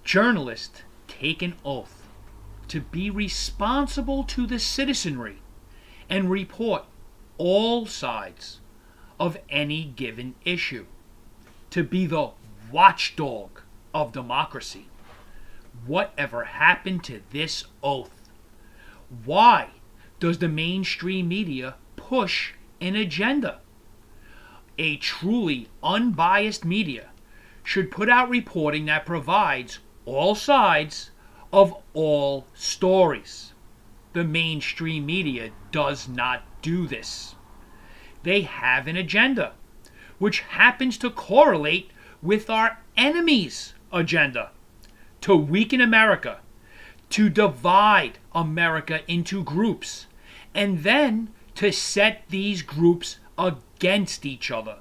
Journalists take an oath to be responsible to the citizenry and report all sides of any given issue, to be the watchdog of democracy. Whatever happened to this oath? Why does the mainstream media push an agenda? A truly unbiased media should put out reporting that provides all sides of all stories. The mainstream media does not do this. They have an agenda, which happens to correlate with our enemy's agenda: to weaken America, to divide America into groups, and then to set these groups against each other.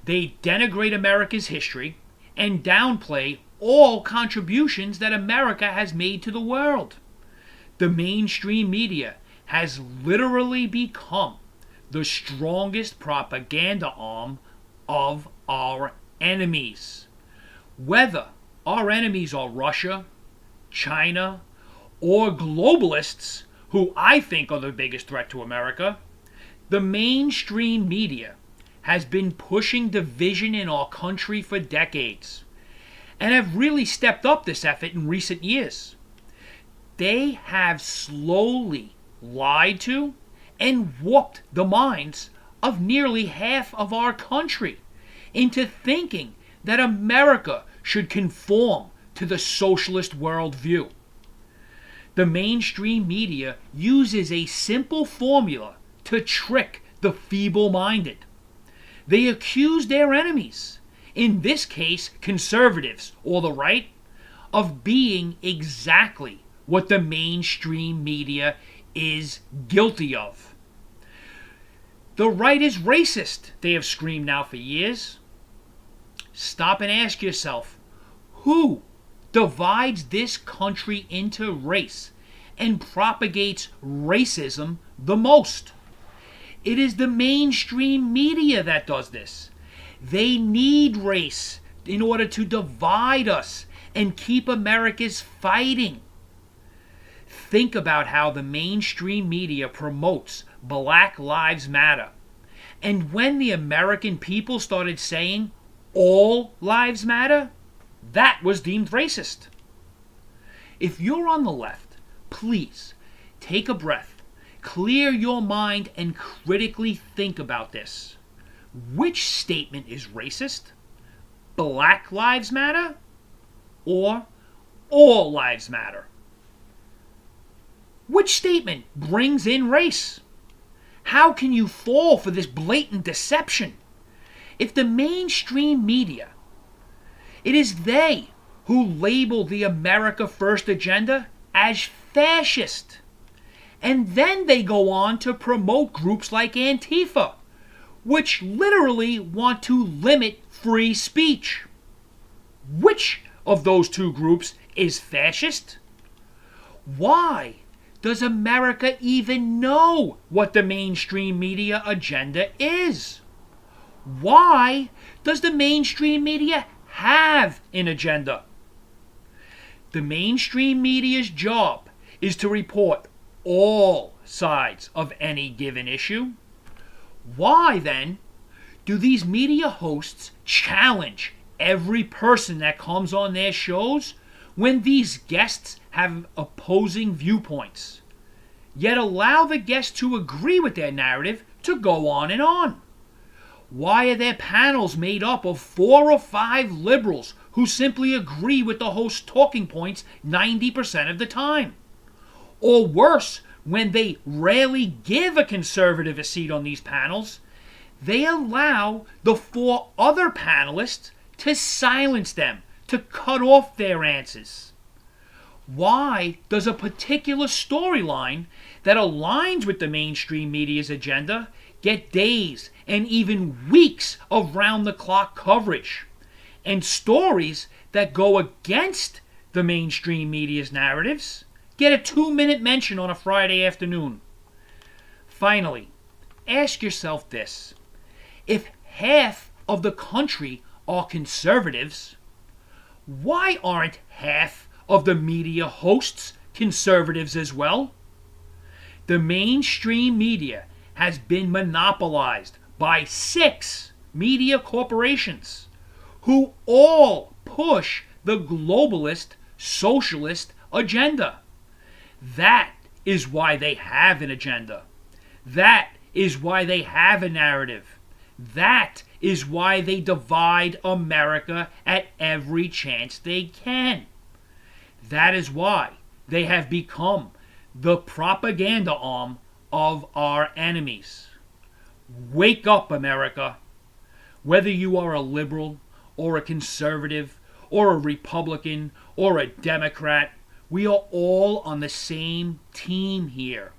They denigrate America's history and downplay all contributions that America has made to the world. The mainstream media has literally become the strongest propaganda arm of our enemies. Whether our enemies are Russia, China, or globalists, who I think are the biggest threat to America, the mainstream media has been pushing division in our country for decades and have really stepped up this effort in recent years. They have slowly lied to and warped the minds of nearly half of our country into thinking that America should conform to the socialist worldview. The mainstream media uses a simple formula to trick the feeble-minded. They accuse their enemies, in this case conservatives or the right, of being exactly what the mainstream media is guilty of. The right is racist, they have screamed now for years. Stop and ask yourself, who divides this country into race and propagates racism the most? It is the mainstream media that does this. They need race in order to divide us and keep Americans fighting. Think about how the mainstream media promotes Black Lives Matter. And when the American people started saying all lives matter, that was deemed racist. If you're on the left, please take a breath, clear your mind, and critically think about this. Which statement is racist? Black Lives Matter or all lives matter? Which statement brings in race? How can you fall for this blatant deception? If the mainstream media, it is they who label the America First agenda as fascist. And then they go on to promote groups like Antifa, which literally want to limit free speech. Which of those two groups is fascist? Why does America even know what the mainstream media agenda is? Why does the mainstream media have an agenda? The mainstream media's job is to report all sides of any given issue. Why, then, do these media hosts challenge every person that comes on their shows when these guests have opposing viewpoints, yet allow the guests to agree with their narrative to go on and on? Why are their panels made up of 4 or 5 liberals who simply agree with the host's talking points 90% of the time? Or worse, when they rarely give a conservative a seat on these panels, they allow the 4 other panelists to silence them, to cut off their answers. Why does a particular storyline that aligns with the mainstream media's agenda get days and even weeks of round-the-clock coverage, and stories that go against the mainstream media's narratives get a 2-minute mention on a Friday afternoon? Finally, ask yourself this. If half of the country are conservatives, Why aren't half of the media hosts conservatives as well? The mainstream media has been monopolized by 6 media corporations who all push the globalist socialist agenda. That is why they have an agenda. That is why they have a narrative. That is why they divide America at every chance they can. That is why they have become the propaganda arm of our enemies. Wake up, America. Whether you are a liberal or a conservative or a Republican or a Democrat, we are all on the same team here.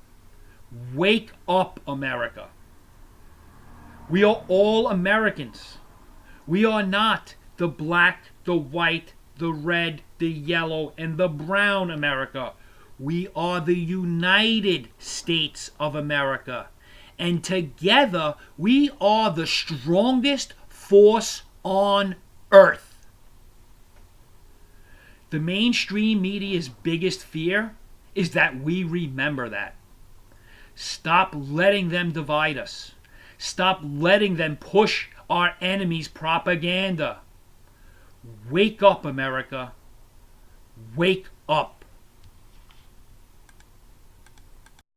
Wake up, America. We are all Americans. We are not the black, the white, the red, the yellow, and the brown America. We are the United States of America. And together, we are the strongest force on earth. The mainstream media's biggest fear is that we remember that. Stop letting them divide us. Stop letting them push our enemies' propaganda. Wake up, America. Wake up.